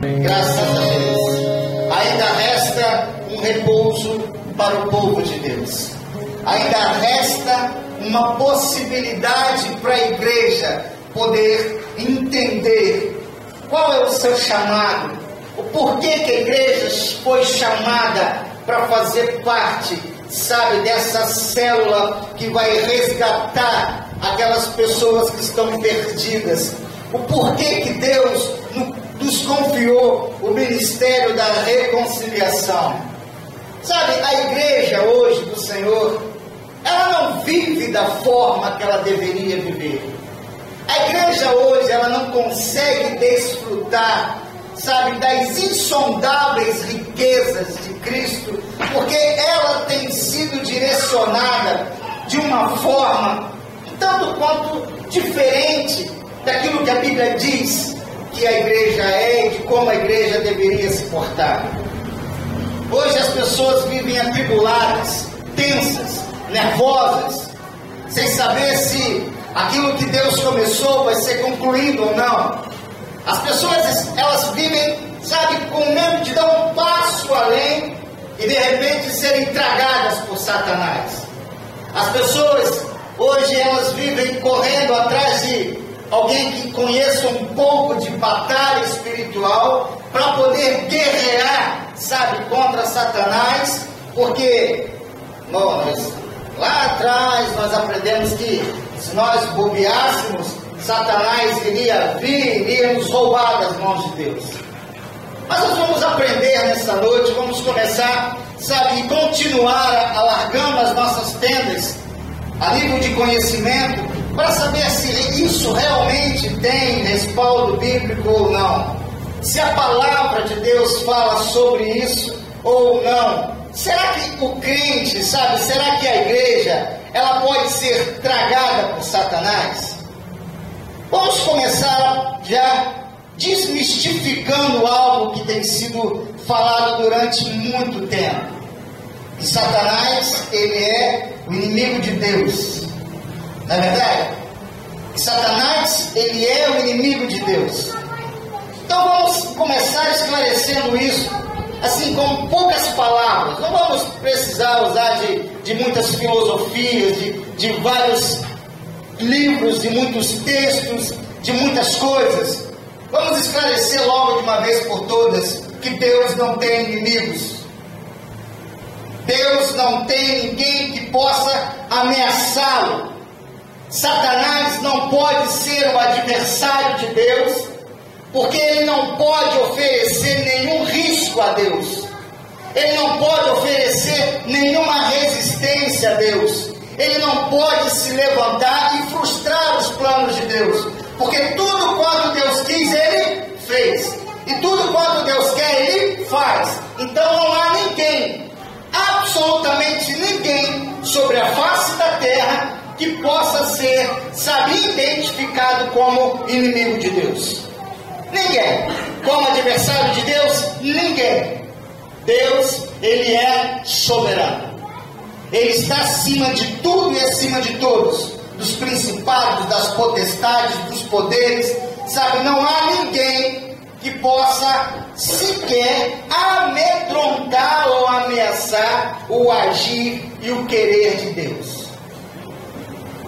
Graças a Deus. Ainda resta um repouso para o povo de Deus. Ainda resta uma possibilidade para a igreja poder entender qual é o seu chamado, o porquê que a igreja foi chamada para fazer parte, sabe, dessa célula que vai resgatar aquelas pessoas que estão perdidas. O porquê que Deus nos confiou o ministério da reconciliação. Sabe, a igreja hoje do Senhor, ela não vive da forma que ela deveria viver. A igreja hoje, ela não consegue desfrutar, sabe, das insondáveis riquezas de Cristo, porque ela tem sido direcionada de uma forma tanto quanto diferente daquilo que a Bíblia diz que a igreja é e de como a igreja deveria se portar. Hoje as pessoas vivem atribuladas, tensas, nervosas, sem saber se aquilo que Deus começou vai ser concluído ou não. As pessoas, elas vivem, sabe, com medo de dar um passo além e de repente serem tragadas por Satanás. As pessoas hoje, elas vivem correndo atrás de alguém que conheça um pouco de batalha espiritual para poder guerrear, sabe, contra Satanás, porque lá atrás nós aprendemos que se nós bobeássemos, Satanás iria vir, iria nos roubar das mãos de Deus. Mas nós vamos aprender nessa noite, vamos começar, sabe, e continuar alargando as nossas tendas a nível de conhecimento, para saber se isso realmente tem respaldo bíblico ou não. Se a palavra de Deus fala sobre isso ou não. Será que o crente, sabe, será que a igreja, ela pode ser tragada por Satanás? Vamos começar já desmistificando algo que tem sido falado durante muito tempo. Que Satanás, ele é o inimigo de Deus. Não é verdade? Que Satanás, ele é o inimigo de Deus. Então vamos começar esclarecendo isso, assim, com poucas palavras. Não vamos precisar usar de muitas filosofias, de vários livros, de muitos textos, de muitas coisas. Vamos esclarecer logo de uma vez por todas que Deus não tem inimigos. Deus não tem ninguém que possa ameaçá-lo. Satanás não pode ser o adversário de Deus, porque ele não pode oferecer nenhum risco a Deus. Ele não pode oferecer nenhuma resistência a Deus. Ele não pode se levantar e frustrar os planos de Deus, porque tudo quanto Deus quis, ele fez. E tudo quanto Deus quer, ele faz. Então não há ninguém, absolutamente ninguém, sobre a face da terra que possa ser, sabe, identificado como inimigo de Deus. Ninguém. Como adversário de Deus, ninguém. Deus, ele é soberano. Ele está acima de tudo e acima de todos, dos principados, das potestades, dos poderes, sabe, não há ninguém que possa sequer amedrontar ou ameaçar o agir e o querer de Deus.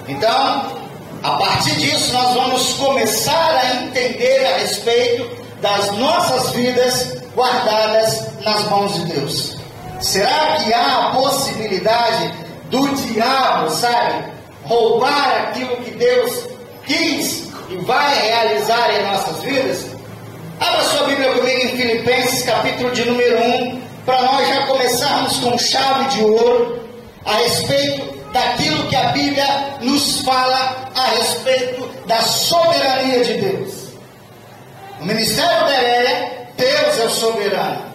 Então, a partir disso, nós vamos começar a entender a respeito das nossas vidas guardadas nas mãos de Deus. Será que há a possibilidade do diabo, sabe, roubar aquilo que Deus quis e vai realizar em nossas vidas? Abra sua Bíblia comigo em Filipenses, capítulo de número 1, para nós já começarmos com chave de ouro a respeito daquilo que a Bíblia nos fala a respeito da soberania de Deus. No ministério Berea, Deus é o soberano.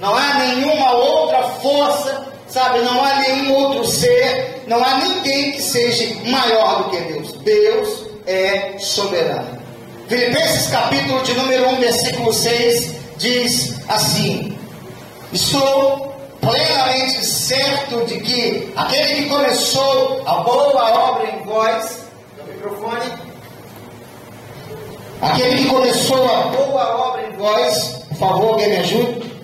Não há nenhuma outra força, sabe, não há nenhum outro ser, não há ninguém que seja maior do que Deus. Deus é soberano. Filipenses capítulo de número 1, versículo 6, diz assim: estou plenamente certo de que aquele que começou a boa obra em vós, no microfone, Aquele que começou a boa obra em vós, por favor, alguém me ajude,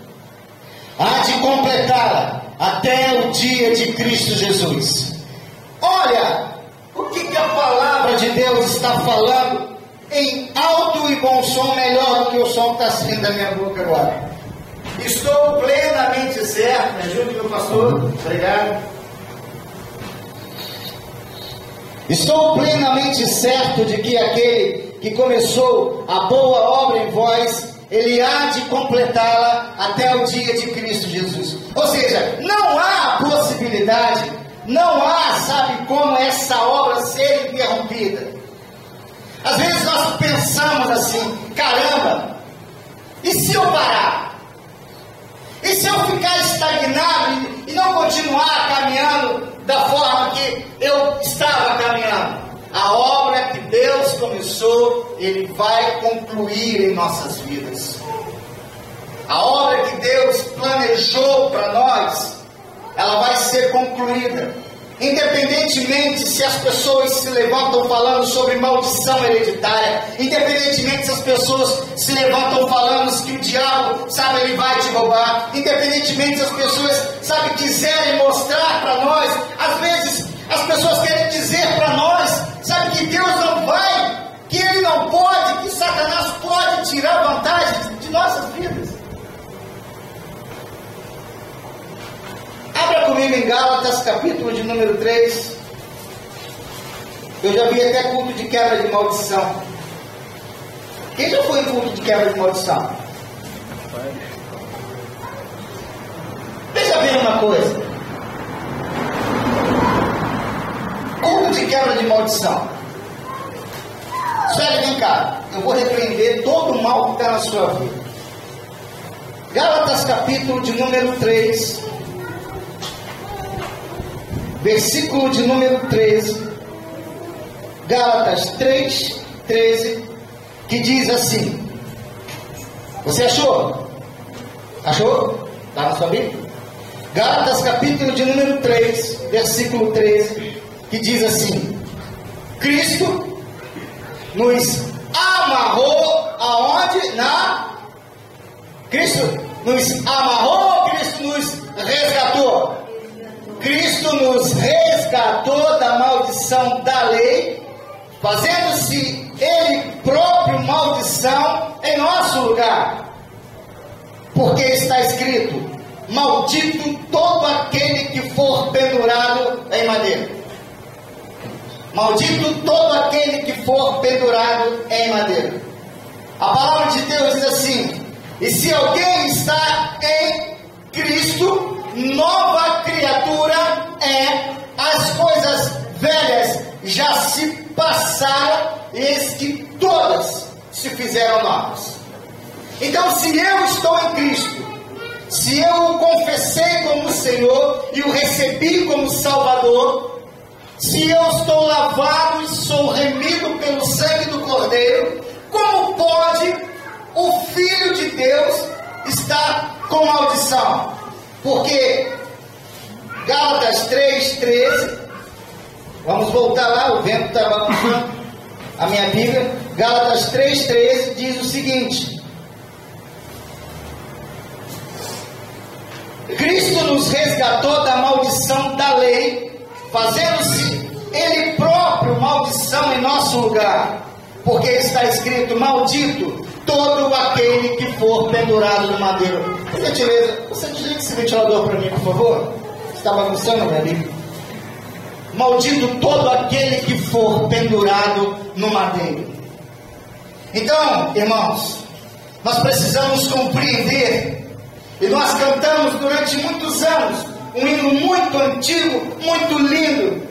há de completá-la até o dia de Cristo Jesus. Olha, o que a palavra de Deus está falando em alto e bom som, melhor do que o som que está saindo da minha boca agora. Estou plenamente certo, me ajude, meu pastor, obrigado. Estou plenamente certo de que aquele que começou a boa obra em vós, ele há de completá-la até o dia de Cristo Jesus. Ou seja, não há possibilidade, não há, sabe como, essa obra ser interrompida. Às vezes nós pensamos assim, caramba, e se eu parar? E se eu ficar estagnado e não continuar caminhando da forma que eu estava caminhando? A obra que Deus começou, Ele vai concluir em nossas vidas. A obra que Deus planejou para nós, ela vai ser concluída. Independentemente se as pessoas se levantam falando sobre maldição hereditária, independentemente se as pessoas se levantam falando que o diabo, sabe, ele vai te roubar, independentemente se as pessoas, sabe, quiserem mostrar para nós, às vezes as pessoas querem dizer para nós, sabe, que Deus não vai, que Ele não pode, que Satanás pode tirar vantagem de nossas vidas. Abra comigo em Gálatas, capítulo de número 3. Eu já vi até culto de quebra de maldição. Quem já foi em culto de quebra de maldição? Veja bem uma coisa. Culto de quebra de maldição. Espere, vem cá. Eu vou repreender todo o mal que está na sua vida. Gálatas, capítulo de número 3. Versículo de número 13, Gálatas 3, 13, que diz assim, você achou? Achou? Está na sua Bíblia? Gálatas capítulo de número 3, versículo 13, que diz assim, Cristo nos amarrou aonde? Cristo nos amarrou, Cristo nos resgatou. Cristo nos resgatou da maldição da lei, fazendo-se Ele próprio maldição em nosso lugar. Porque está escrito, maldito todo aquele que for pendurado em madeira. Maldito todo aquele que for pendurado em madeira. A palavra de Deus diz assim, e se alguém está em Cristo, nova criatura é, as coisas velhas já se passaram, eis que todas se fizeram novas. Então, se eu estou em Cristo, se eu o confessei como Senhor e o recebi como Salvador, se eu estou lavado e sou remido pelo sangue do Cordeiro, como pode o Filho de Deus estar com maldição? Porque Gálatas 3:13, vamos voltar lá, o vento está balançando a minha Bíblia. Gálatas 3:13 diz o seguinte, Cristo nos resgatou da maldição da lei, fazendo-se Ele próprio maldição em nosso lugar, porque está escrito, maldito todo aquele que for pendurado no madeiro. Por gentileza, você desliga esse ventilador para mim, por favor? Está bagunçando, meu amigo? Maldito todo aquele que for pendurado no madeiro. Então, irmãos, nós precisamos compreender, e nós cantamos durante muitos anos um hino muito antigo, muito lindo,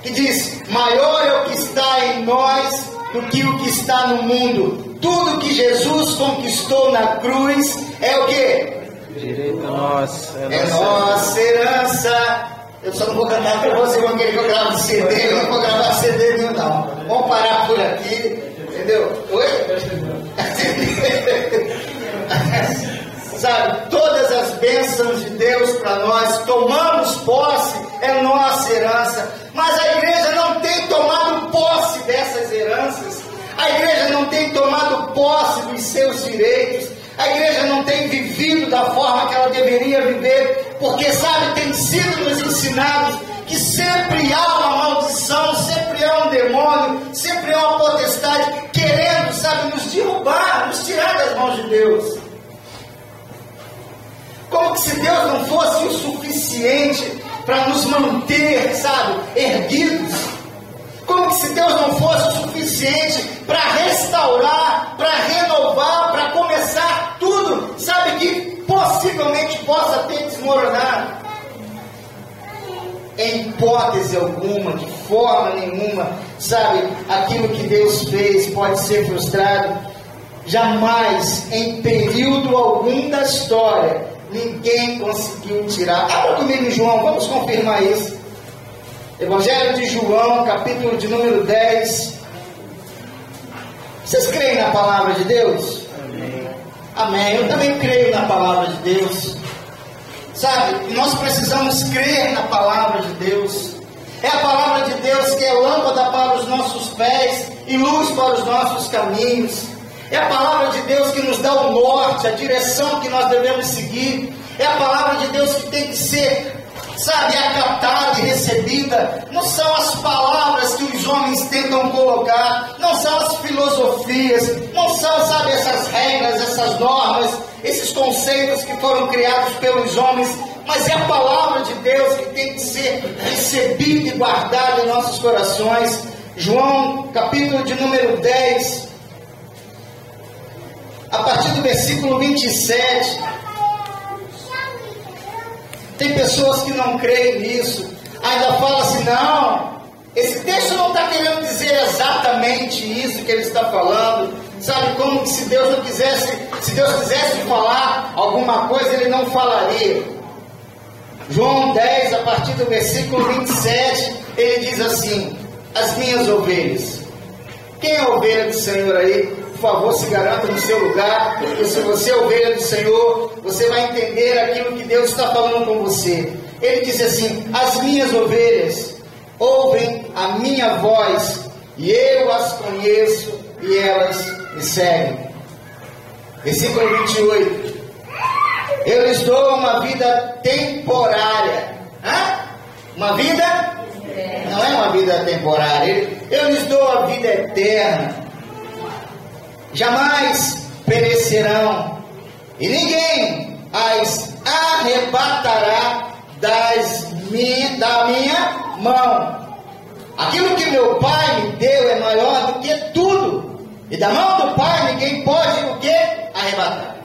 que diz, maior é o que está em nós do que o que está no mundo. Tudo que Jesus conquistou na cruz é o quê? Direito nosso. É nossa herança. Eu só não vou cantar para você, vão querer que eu grave CD, eu não vou gravar CD nenhum, não. Vamos parar por aqui, entendeu? Oi? Sabe, todas as bênçãos de Deus para nós, tomamos posse, é nossa herança, mas a igreja não tem tomado posse dessas heranças, a igreja não tem tomado A igreja não tem vivido da forma que ela deveria viver, porque, sabe, tem sido nos ensinados que sempre há uma maldição, sempre há um demônio, sempre há uma potestade querendo, sabe, nos derrubar, nos tirar das mãos de Deus. Como que se Deus não fosse o suficiente para nos manter, sabe, erguidos. Como que se Deus não fosse o suficiente para restaurar, para renovar, para começar tudo, sabe, que possivelmente possa ter desmoronado. Em hipótese alguma, de forma nenhuma, sabe, aquilo que Deus fez pode ser frustrado. Jamais, em período algum da história, ninguém conseguiu tirar. Abra comigo em João, vamos confirmar isso. Evangelho de João, capítulo de número 10. Vocês creem na palavra de Deus? Amém. Amém. Eu também creio na palavra de Deus. Sabe, nós precisamos crer na palavra de Deus. É a palavra de Deus que é lâmpada para os nossos pés e luz para os nossos caminhos. É a palavra de Deus que nos dá o norte, a direção que nós devemos seguir. É a palavra de Deus que tem que ser, sabe, acatada e recebida. Não são as palavras que os homens tentam colocar, não são as filosofias, não são, sabe, essas regras, essas normas, esses conceitos que foram criados pelos homens, mas é a palavra de Deus que tem que ser recebida e guardada em nossos corações. João, capítulo de número 10, a partir do versículo 27. Tem pessoas que não creem nisso, ainda falam assim: não, esse texto não está querendo dizer exatamente isso que ele está falando, sabe, como que se Deus não quisesse, se Deus quisesse falar alguma coisa, ele não falaria. João 10, a partir do versículo 27, ele diz assim: as minhas ovelhas. Quem é a ovelha do Senhor aí? Por favor, se garanta no seu lugar, porque se você é ovelha do Senhor, você vai entender aquilo que Deus está falando com você. Ele diz assim: as minhas ovelhas ouvem a minha voz, e eu as conheço, e elas me seguem. Versículo 28. Eu lhes dou uma vida temporária. Uma vida? Não é uma vida temporária. Eu lhes dou a vida eterna. Jamais perecerão, e ninguém as arrebatará da minha mão. Aquilo que meu Pai me deu é maior do que tudo, e da mão do Pai ninguém pode o que? Arrebatar.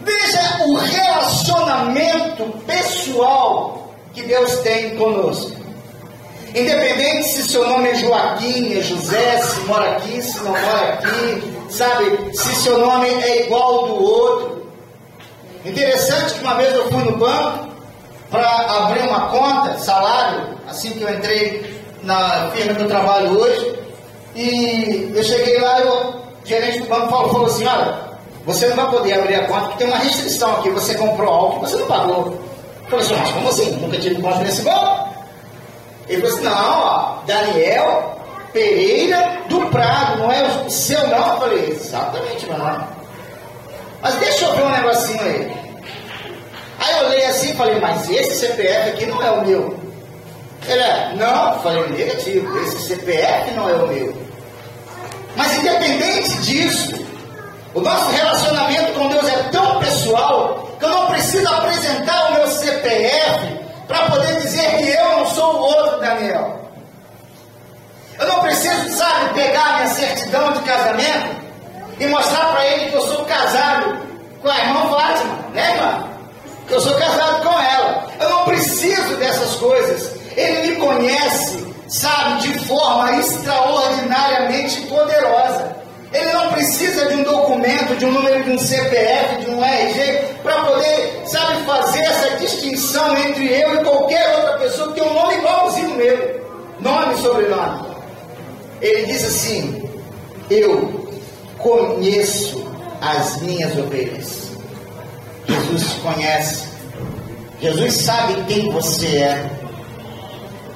Veja o relacionamento pessoal que Deus tem conosco. Independente se seu nome é Joaquim, é José, se mora aqui, se não mora aqui, sabe, se seu nome é igual ao do outro. Interessante que uma vez eu fui no banco para abrir uma conta, salário, assim que eu entrei na firma que eu trabalho hoje, e eu cheguei lá e o gerente do banco falou assim: olha, você não vai poder abrir a conta porque tem uma restrição aqui, você comprou algo que você não pagou. Eu falei assim: mas como assim? Nunca tive conta nesse banco? Ele falou assim: não, ó, Daniel Pereira do Prado, não é o seu não? Eu falei: exatamente, meu nome. Mas deixa eu ver um negocinho aí. Aí eu olhei assim e falei: mas esse CPF aqui não é o meu. Ele é: não, eu falei: negativo, esse CPF não é o meu. Mas independente disso, o nosso relacionamento com Deus é tão pessoal que eu não preciso apresentar o meu CPF para poder dizer que eu não sou o outro Daniel. Eu não preciso, sabe, pegar a minha certidão de casamento e mostrar para ele que eu sou casado com a irmã Fátima, né, irmã? Que eu sou casado com ela. Eu não preciso dessas coisas. Ele me conhece, sabe, de forma extraordinariamente poderosa. Ele não precisa de um documento, de um número de um CPF, de um RG, para poder, sabe, fazer essa distinção entre eu e qualquer outra pessoa que tem um nome igualzinho meu, nome e sobrenome. Ele diz assim: eu conheço as minhas ovelhas. Jesus te conhece. Jesus sabe quem você é.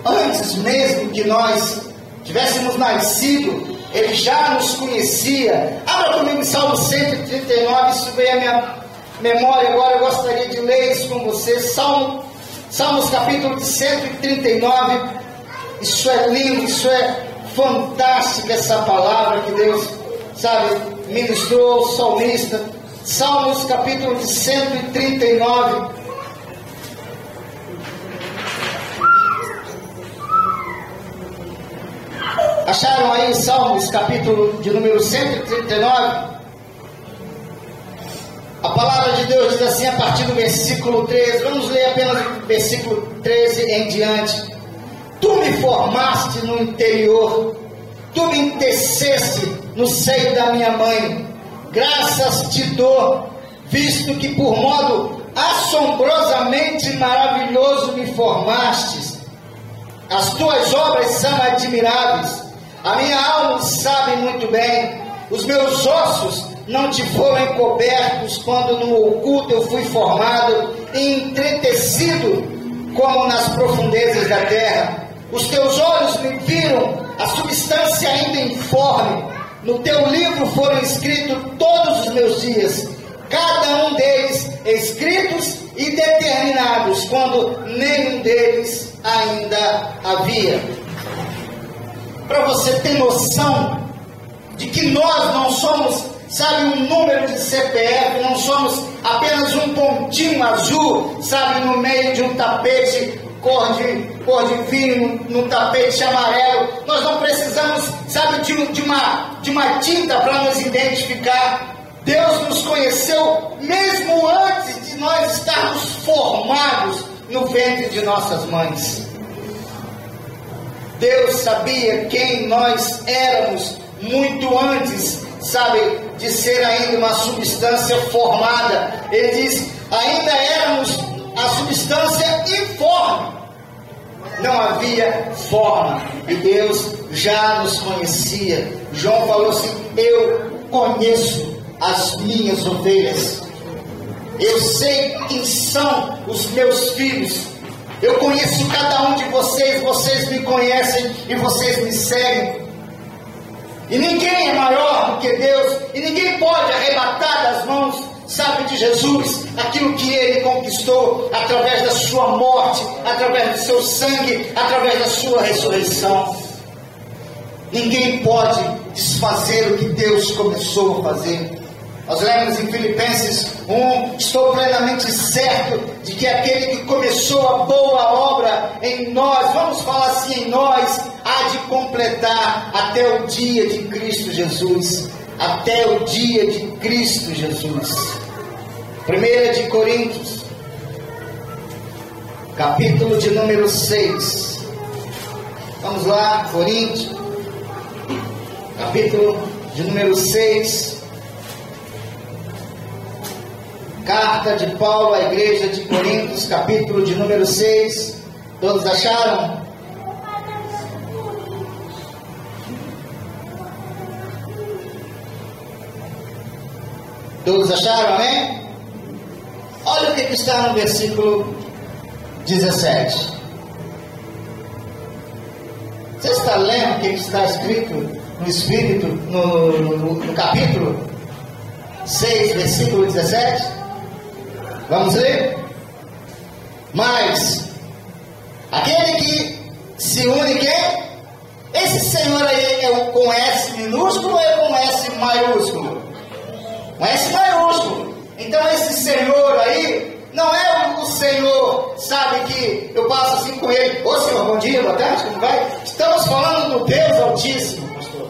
Antes mesmo que nós tivéssemos nascido, Ele já nos conhecia. Abra comigo em Salmo 139, isso veio à minha memória agora, eu gostaria de ler isso com você. Salmos capítulo 139, isso é lindo, isso é fantástico, essa palavra que Deus, sabe, ministrou ao salmista. Salmos capítulo 139. Acharam aí Salmos capítulo de número 139? A palavra de Deus diz assim a partir do versículo 13. Vamos ler apenas o versículo 13 em diante. Tu me formaste no interior, tu me teceste no seio da minha mãe. Graças te dou, visto que por modo assombrosamente maravilhoso me formastes. As tuas obras são admiráveis. A minha alma sabe muito bem. Os meus ossos não te foram encobertos quando no oculto eu fui formado e entretecido como nas profundezas da terra. Os teus olhos me viram a substância ainda informe. No teu livro foram escritos todos os meus dias, cada um deles escritos e determinados, quando nenhum deles ainda havia. Para você ter noção de que nós não somos, sabe, um número de CPF, não somos apenas um pontinho azul, sabe, no meio de um tapete cor de vinho, num tapete amarelo. Nós não precisamos, sabe, de uma tinta para nos identificar. Deus nos conheceu mesmo antes de nós estarmos formados no ventre de nossas mães. Deus sabia quem nós éramos muito antes, sabe, de ser ainda uma substância formada. Ele diz, ainda éramos a substância informe, não havia forma, e Deus já nos conhecia. João falou assim, eu conheço as minhas ovelhas, eu sei quem são os meus filhos, eu conheço cada um de vocês, vocês me conhecem e vocês me seguem. E ninguém é maior do que Deus, e ninguém pode arrebatar das mãos, sabe, de Jesus, aquilo que Ele conquistou através da sua morte, através do seu sangue, através da sua ressurreição. Ninguém pode desfazer o que Deus começou a fazer. Nós lemos em Filipenses 1, estou plenamente certo de que aquele que começou a boa obra em nós, vamos falar assim, em nós, há de completar até o dia de Cristo Jesus. Até o dia de Cristo Jesus. 1 de Coríntios, capítulo de número 6. Vamos lá, Coríntios, capítulo de número 6. Carta de Paulo à igreja de Coríntios, capítulo de número 6. Todos acharam? Todos acharam, amém? Olha o que está no versículo 17. Você está lendo o que está escrito no Espírito, no capítulo 6, versículo 17? Vamos ler? Mas aquele que se une, quem? Esse Senhor aí é com S minúsculo ou é com S maiúsculo? Com S maiúsculo. Então esse Senhor aí não é o Senhor, sabe, que eu passo assim com ele, ô Senhor, bom dia, boa tarde, como vai? Estamos falando do Deus Altíssimo, pastor.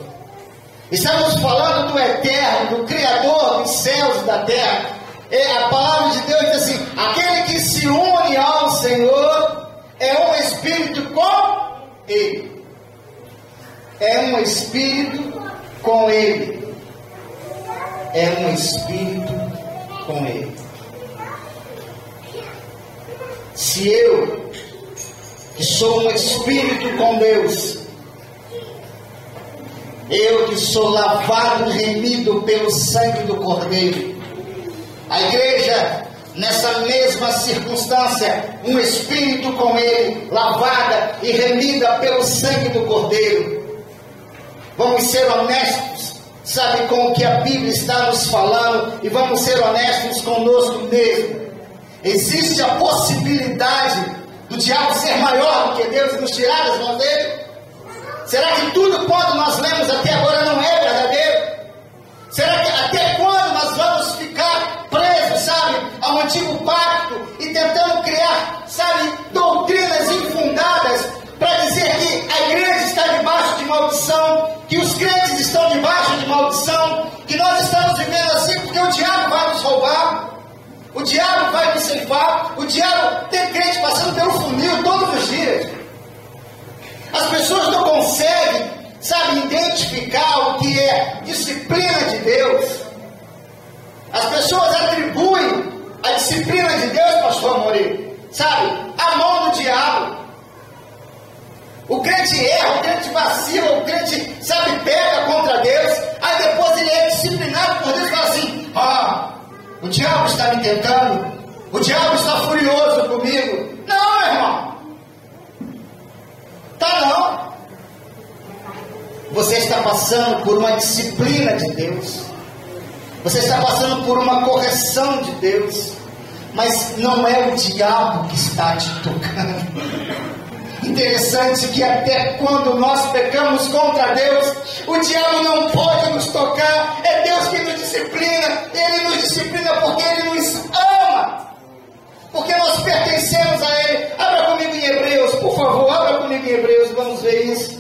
Estamos falando do Eterno, do Criador dos céus e da terra. A palavra de Deus diz assim, aquele que se une ao Senhor é um espírito com Ele. É um espírito com Ele. É um espírito com Ele. Se eu, que sou um espírito com Deus, eu que sou lavado e remido pelo sangue do Cordeiro, a igreja, nessa mesma circunstância, um espírito com Ele, lavada e remida pelo sangue do Cordeiro. Vamos ser honestos, sabe, com o que a Bíblia está nos falando, e vamos ser honestos conosco mesmo. Existe a possibilidade do diabo ser maior do que Deus e nos tirar das mãos dele? Será que tudo quanto nós lemos até agora não é verdadeiro? Será que até quando nós vamos ficar presos, sabe, ao antigo pacto e tentando criar, sabe, doutrinas infundadas para dizer que a igreja está debaixo de maldição, que os crentes estão debaixo de maldição, que nós estamos vivendo assim porque o diabo vai nos roubar, o diabo vai nos ceifar, o diabo tem crente passando pelo funil todos os dias. As pessoas não conseguem, sabe, identificar o que é disciplina de Deus. As pessoas atribuem a disciplina de Deus, pastor Amorim, sabe, à mão do diabo. O crente erra, o crente vacila, o crente, sabe, pega contra Deus, aí depois ele é disciplinado por Deus e fala assim: o diabo está me tentando, o diabo está furioso comigo. Não, meu irmão, tá não. Você está passando por uma disciplina de Deus, você está passando por uma correção de Deus, mas não é o diabo que está te tocando. Interessante que até quando nós pecamos contra Deus, o diabo não pode nos tocar. É Deus que nos disciplina. Ele nos disciplina porque Ele nos ama, porque nós pertencemos a Ele. Abra comigo em Hebreus, por favor, abra comigo em Hebreus, vamos ver isso.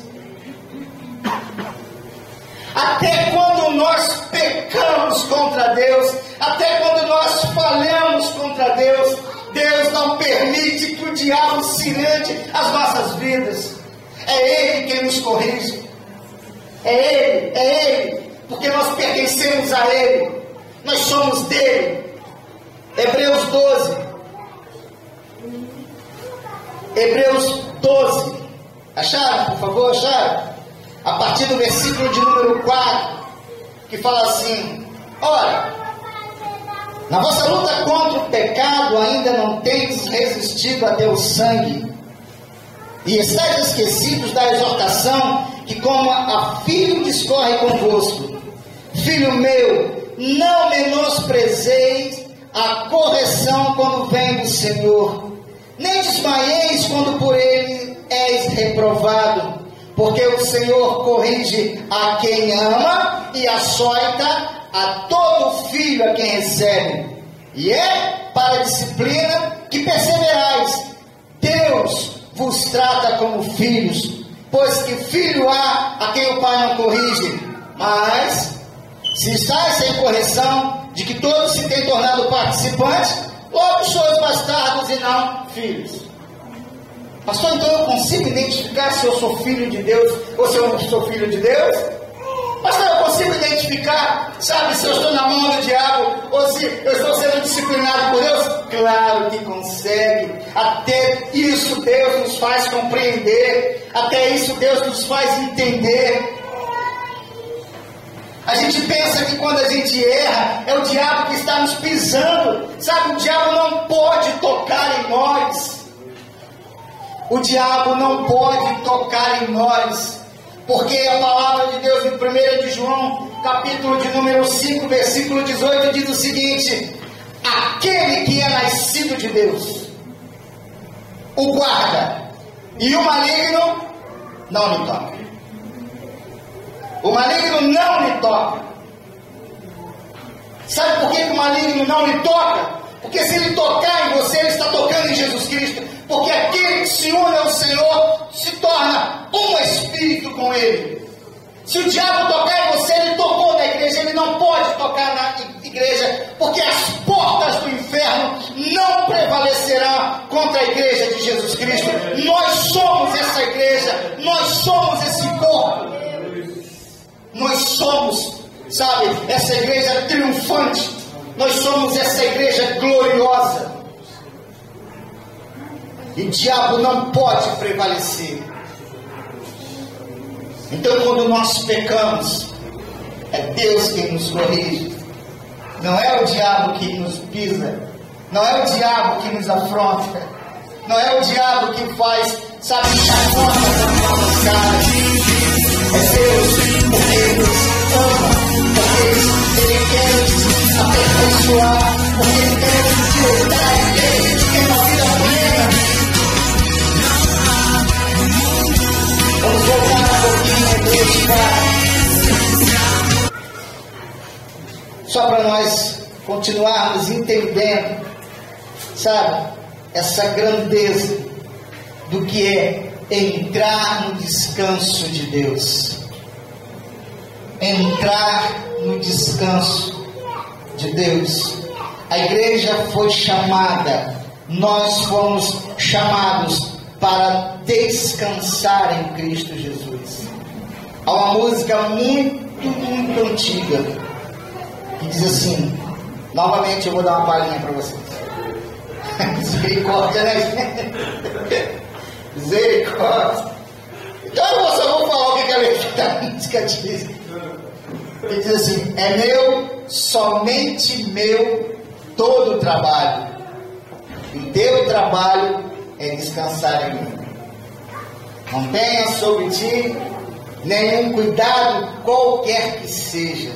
Até quando nós pecamos contra Deus, até quando nós falhamos contra Deus, Deus não permite que o diabo cilante as nossas vidas. É Ele quem nos corrige. É Ele, porque nós pertencemos a Ele. Nós somos dele. Hebreus 12. Hebreus 12. Acharam, por favor, acharam? A partir do versículo de número 4, que fala assim: ora, na vossa luta contra o pecado ainda não tendes resistido até o sangue, e estáis esquecidos da exortação que como a filho discorre convosco. Filho meu, não menosprezeis a correção quando vem do Senhor, nem desmaieis quando por ele és reprovado, porque o Senhor corrige a quem ama e açoita a todo filho a quem recebe. E é para a disciplina que perseverais. Deus vos trata como filhos, pois que filho há a quem o Pai não corrige. Mas, se estáis sem correção, de que todos se têm tornado participantes, logo sois bastardos e não filhos. Pastor, então eu consigo identificar se eu sou filho de Deus ou se eu não sou filho de Deus? Pastor, eu consigo identificar, sabe, se eu estou na mão do diabo ou se eu estou sendo disciplinado por Deus? Claro que consegue. Até isso Deus nos faz compreender. Até isso Deus nos faz entender. A gente pensa que quando a gente erra, é o diabo que está nos pisando. Sabe, o diabo não pode tocar em nós. O diabo não pode tocar em nós, porque a palavra de Deus em 1 de João, capítulo de número 5, versículo 18, diz o seguinte: aquele que é nascido de Deus o guarda, e o maligno não lhe toca. O maligno não lhe toca. Sabe por que o maligno não lhe toca? Porque se ele tocar em você, ele está tocando em Jesus Cristo. Porque aquele que se une ao Senhor se torna um espírito com Ele. Se o diabo tocar em você, ele tocou na igreja. Ele não pode tocar na igreja, porque as portas do inferno não prevalecerão contra a igreja de Jesus Cristo. Nós somos essa igreja. Nós somos esse corpo. Nós somos, sabe, essa igreja triunfante. Nós somos essa igreja gloriosa. E o diabo não pode prevalecer. Então, quando nós pecamos, é Deus quem nos corrige. Não é o diabo que nos pisa. Não é o diabo que nos afronta. Não é o diabo que faz, sabe, chacota nas nossas caras. É Deus Só para nós continuarmos entendendo, sabe, essa grandeza do que é entrar no descanso de Deus. Entrar no descanso de Deus. A igreja foi chamada, nós fomos chamados para descansar em Cristo Jesus. Há uma música muito antiga que diz assim, novamente eu vou dar uma palhinha para vocês. Misericórdia, né? Misericórdia. Então eu só vou falar o que a letra da música diz. Ele diz assim: é meu, somente meu, todo o trabalho. E teu trabalho é descansar em mim. Não tenha sobre ti nenhum cuidado qualquer que seja.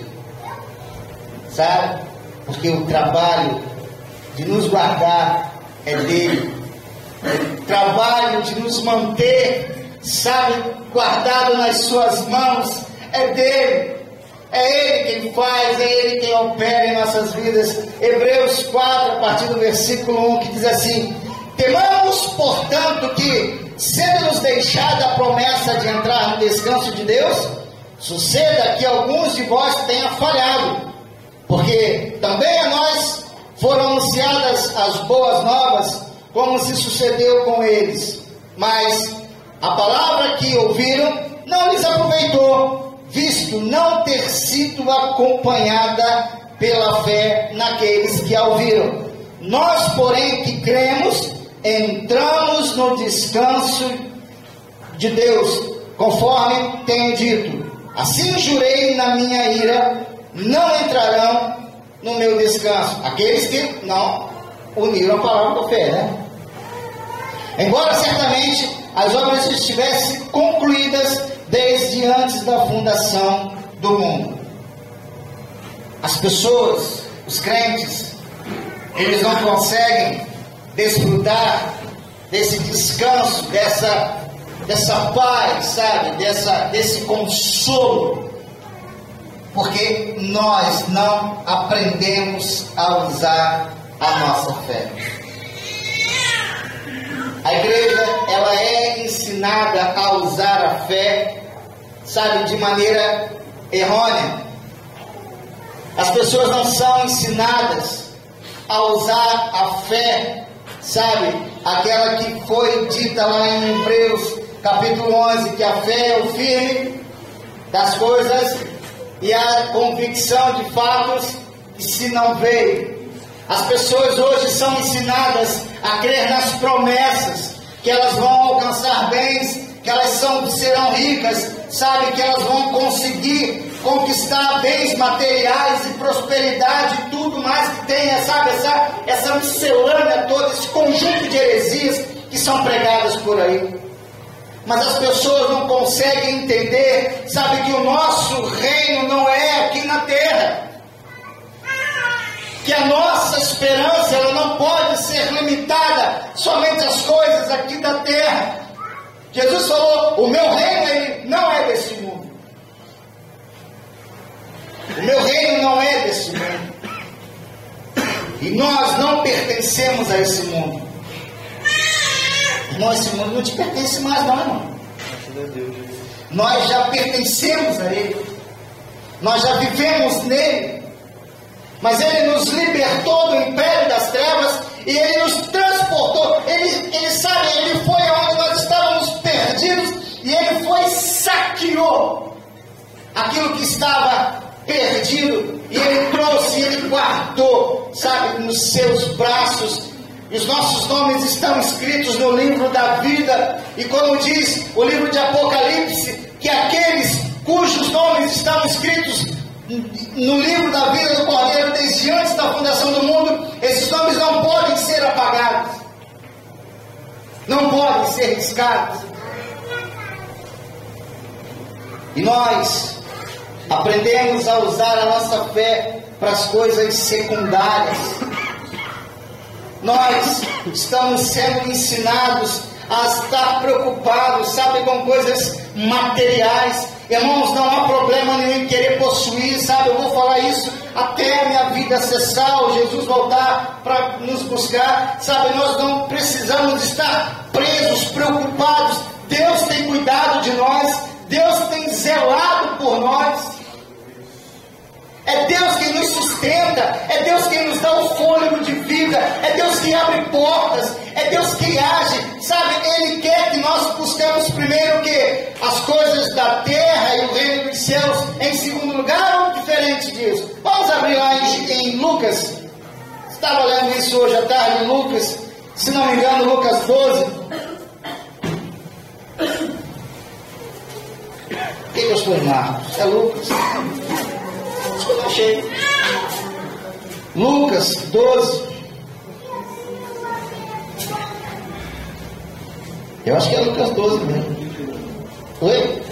Sabe? Porque o trabalho de nos guardar é dele. O trabalho de nos manter, sabe, guardado nas suas mãos é dele. É ele quem faz, é ele quem opera em nossas vidas. Hebreus 4, a partir do versículo 1, que diz assim: temamos, portanto, que, sendo-nos deixada a promessa de entrar no descanso de Deus, suceda que alguns de vós tenham falhado, porque também a nós foram anunciadas as boas novas, como se sucedeu com eles. Mas a palavra que ouviram não lhes aproveitou, visto não ter sido acompanhada pela fé naqueles que a ouviram. Nós, porém, que cremos, entramos no descanso de Deus, conforme tenho dito: assim jurei na minha ira, não entrarão no meu descanso aqueles que não uniram a palavra da fé, né? Embora certamente as obras estivessem concluídas desde antes da fundação do mundo. As pessoas, os crentes, eles não conseguem desfrutar desse descanso, dessa paz, sabe, desse consolo, porque nós não aprendemos a usar a nossa fé. A igreja, ela é ensinada a usar a fé, sabe, de maneira errônea. As pessoas não são ensinadas a usar a fé, sabe, aquela que foi dita lá em Hebreus capítulo 11, que a fé é o firme das coisas e a convicção de fatos que se não veem. As pessoas hoje são ensinadas a crer nas promessas, que elas vão alcançar bens, que elas serão ricas, sabe, que elas vão conseguir conquistar bens materiais e prosperidade e tudo mais que tenha, sabe, essa miscelânea toda, esse conjunto de heresias que são pregadas por aí. Mas as pessoas não conseguem entender, sabe, que o nosso reino não é aqui na terra. Que a nossa esperança, ela não pode ser limitada somente às coisas aqui da terra. Jesus falou: o meu reino, ele não é desse mundo. O meu reino não é desse mundo. E nós não pertencemos a esse mundo. Irmão, esse mundo não te pertence mais não, irmão. Nós já pertencemos a ele. Nós já vivemos nele. Mas ele nos libertou do império das trevas e ele nos transportou. Ele sabe, ele foi onde nós estávamos perdidos e ele foi, saqueou aquilo que estava perdido e ele trouxe, ele guardou, sabe, nos seus braços. E os nossos nomes estão escritos no livro da vida. E como diz o livro de Apocalipse, que aqueles cujos nomes estão escritos no livro da vida do Cordeiro desde antes da fundação do mundo, esses nomes não podem ser apagados, não podem ser riscados. E nós aprendemos a usar a nossa fé para as coisas secundárias. Nós estamos sendo ensinados a estar preocupados, sabe, com coisas materiais. Irmãos, não há problema nenhum em querer possuir, sabe? Eu vou falar isso até a minha vida cessar, ou Jesus voltar para nos buscar, sabe? Nós não precisamos estar presos, preocupados. Deus tem cuidado de nós, Deus tem zelado por nós. É Deus quem nos sustenta, é Deus quem nos dá o fôlego de vida, é Deus que abre portas, é Deus que age, sabe? Ele quer que nós buscamos primeiro o quê? As coisas da terra e o reino dos céus em segundo lugar, ou diferente disso? Vamos abrir lá em Lucas. Estava lendo isso hoje à tarde em Lucas, se não me engano, Lucas 12. O que eu estou em Marcos? É Lucas. Eu não achei. Lucas 12. Eu acho que é Lucas 12 mesmo. Oi?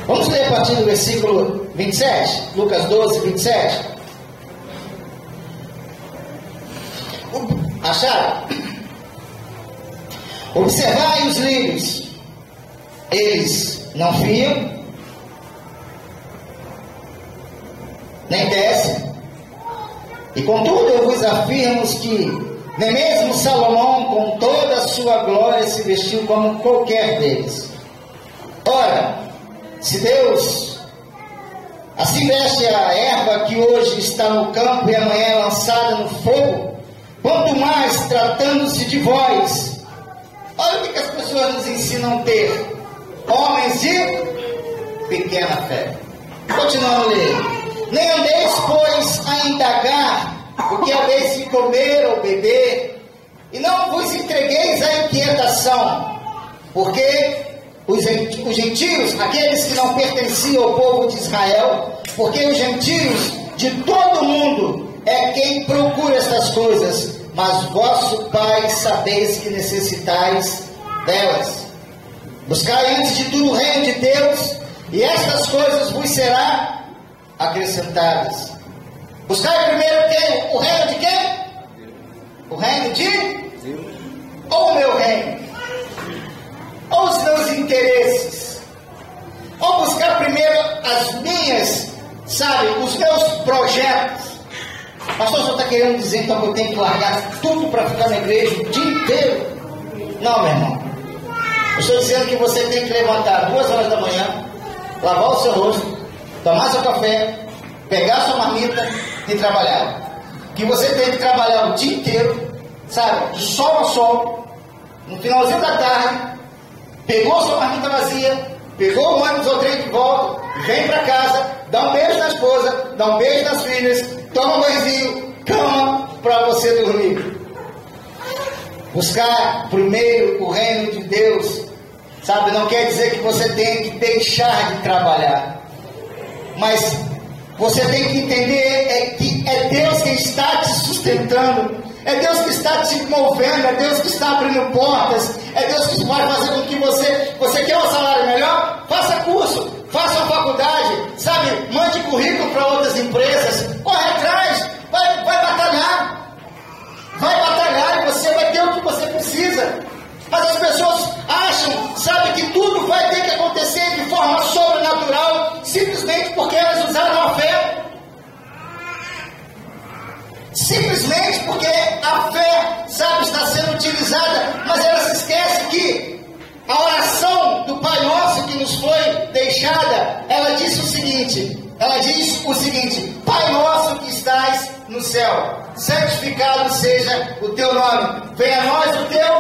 Vamos ler a partir do versículo 27. Lucas 12, 27. Acharam? Observai os lírios, eles não fiam, nem tecem, e contudo eu vos afirmo que nem mesmo Salomão com toda a sua glória se vestiu como qualquer deles. Ora, se Deus assim veste a erva que hoje está no campo e amanhã é lançada no fogo, quanto mais tratando-se de vós. Olha o que as pessoas nos ensinam a ter: homens de pequena fé. Continuando a ler. Nem andeis, pois, a indagar o que haveis de comer ou beber, e não vos entregueis à inquietação, porque os gentios, aqueles que não pertenciam ao povo de Israel, porque os gentios de todo o mundo é quem procura estas coisas, mas vosso Pai sabeis que necessitais delas. Buscai antes de tudo o reino de Deus, e estas coisas vos serão acrescentadas. Buscai primeiro quem? O reino de quem? O reino de Deus. Ou o meu reino, ou os meus interesses, ou buscar primeiro as minhas, sabe, os meus projetos. Pastor, só está querendo dizer então que eu tenho que largar tudo para ficar na igreja o dia inteiro? Não, meu irmão. Eu estou dizendo que você tem que levantar 2 horas da manhã, lavar o seu rosto, tomar seu café, pegar sua marmita e trabalhar. Que você tem que trabalhar o dia inteiro, sabe, de sol a sol. No finalzinho da tarde, pegou sua marmita vazia, pegou o ônibus ou trem de volta, vem para casa, dá um beijo na esposa, dá um beijo nas filhas, toma um banhozinho, cama para você dormir. Buscar primeiro o reino de Deus, sabe, não quer dizer que você tem que deixar de trabalhar, mas você tem que entender que é Deus que está te sustentando, é Deus que está te movendo, é Deus que está abrindo portas, é Deus que vai fazer com que você quer um salário melhor? Faça curso, faça uma faculdade, sabe, mande currículo para outras empresas, corre atrás, vai batalhar e você vai ter o que você precisa. Mas as pessoas acham, sabe, que tudo vai ter que acontecer de forma sobrenatural, simplesmente porque elas usaram a fé. Simplesmente porque a fé, sabe, está sendo utilizada, mas ela se esquece que a oração do Pai Nosso que nos foi deixada, ela diz o seguinte: Pai Nosso que estás no céu, santificado seja o teu nome, venha a nós o teu,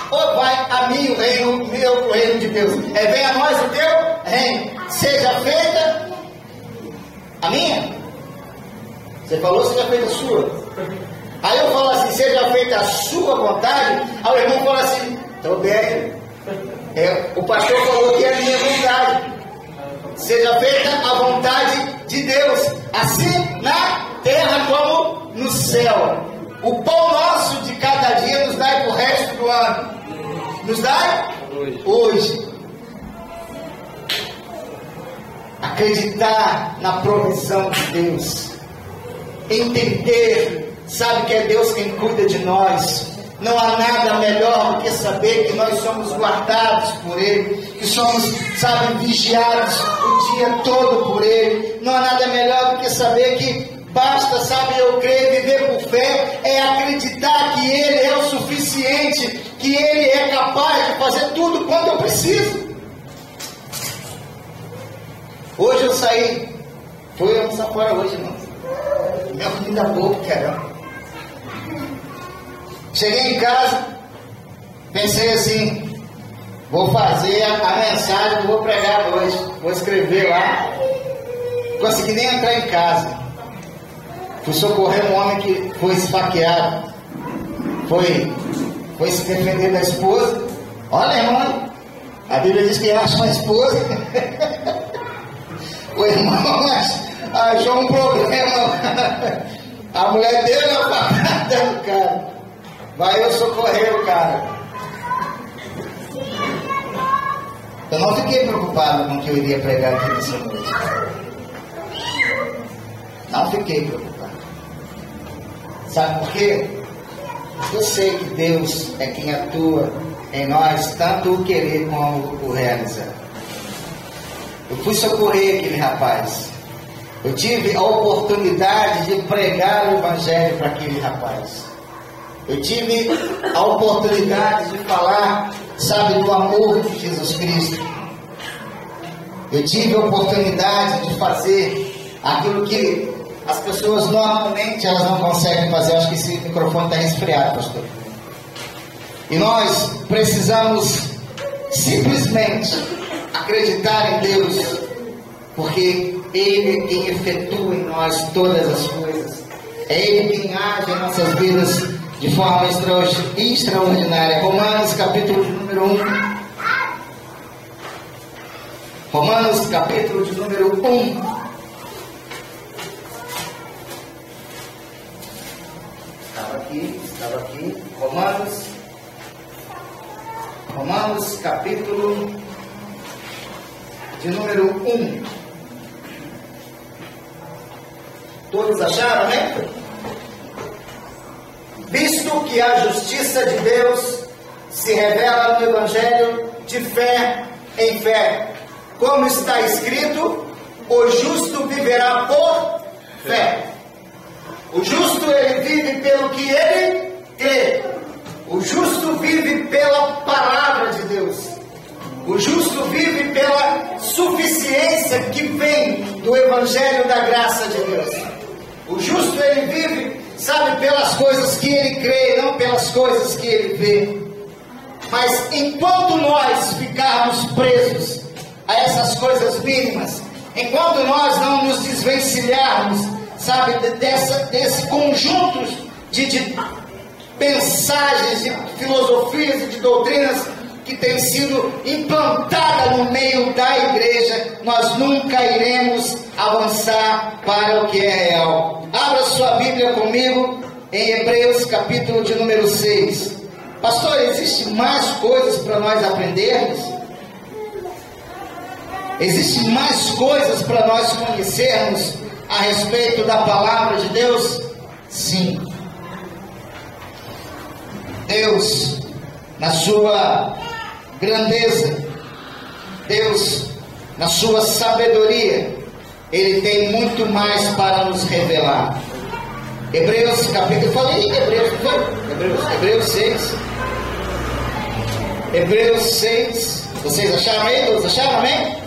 ou vai a mim o reino, o reino de Deus, venha a nós o teu reino, seja feita a minha. Você falou, seja feita a sua. Aí eu falo assim, seja feita a sua vontade. Aí o irmão fala assim, estou bem. O pastor falou que é a minha vontade. Seja feita a vontade de Deus, assim na terra como no céu. O pão nosso de cada dia nos dai para o resto do ano. Nos dai hoje. Acreditar na provisão de Deus. entender, sabe, que é Deus quem cuida de nós. Não há nada melhor do que saber que nós somos guardados por Ele, que somos, sabe, vigiados o dia todo por Ele. Não há nada melhor do que saber que basta, sabe, eu crer, viver por fé, é acreditar que Ele é o suficiente, que Ele é capaz de fazer tudo quanto eu preciso. Hoje eu saí, fui almoçar fora hoje, irmão. Minha comida boa, caramba. Cheguei em casa, pensei assim, vou fazer a mensagem que vou pregar hoje, vou escrever lá. Consegui nem entrar em casa. Fui socorrer um homem que foi esfaqueado, foi se defender da esposa. Olha, irmão, a Bíblia diz que ele achou uma esposa. O irmão achou um problema. A mulher dele é facada no cara. Vai eu socorrer o cara. Eu não fiquei preocupado com o que eu iria pregar aqui nessa noite. Não fiquei preocupado. Sabe por quê? Eu sei que Deus é quem atua em nós, tanto o querer como o realizar. Eu fui socorrer aquele rapaz. Eu tive a oportunidade de pregar o Evangelho para aquele rapaz. Eu tive a oportunidade de falar, sabe, do amor de Jesus Cristo. Eu tive a oportunidade de fazer aquilo que as pessoas normalmente elas não conseguem fazer. Eu acho que esse microfone está resfriado, pastor. E nós precisamos simplesmente acreditar em Deus, porque Ele é quem efetua em nós todas as coisas. É Ele quem age em nossas vidas de forma extraordinária. Romanos capítulo de número 1. Romanos capítulo de número 1. Estava aqui. Romanos capítulo de número 1. Todos acharam, né? Visto que a justiça de Deus se revela no Evangelho de fé em fé, como está escrito, o justo viverá por fé. O justo, ele vive pelo que ele crê. O justo vive pela palavra de Deus. O justo vive pela suficiência que vem do Evangelho da graça de Deus. O justo, ele vive, sabe, pelas coisas que ele crê, não pelas coisas que ele vê. Mas enquanto nós ficarmos presos a essas coisas mínimas, enquanto nós não nos desvencilharmos, sabe, desse conjunto de mensagens, de filosofias e de doutrinas que tem sido implantada no meio da igreja, nós nunca iremos avançar para o que é real. Abra sua Bíblia comigo em Hebreus capítulo de número 6. Pastor, existem mais coisas para nós aprendermos? Existem mais coisas para nós conhecermos a respeito da palavra de Deus? Sim. Deus, na sua grandeza, Deus, na sua sabedoria, Ele tem muito mais para nos revelar. Hebreus capítulo, falei Hebreus 6. Hebreus 6. Vocês acharam aí? Todos acharam, amém?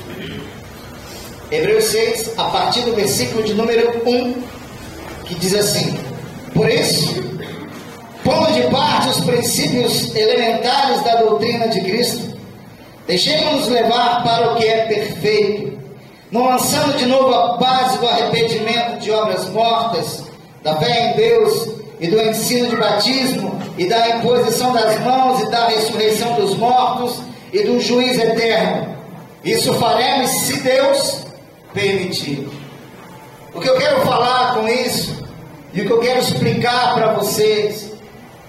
Hebreus 6, a partir do versículo de número 1, que diz assim: por isso, pondo de parte os princípios elementares da doutrina de Cristo, deixemos-nos levar para o que é perfeito, não lançando de novo a base do arrependimento de obras mortas, da fé em Deus e do ensino de batismo e da imposição das mãos e da ressurreição dos mortos e do juízo eterno. Isso faremos se Deus permitir. O que eu quero falar com isso e o que eu quero explicar para vocês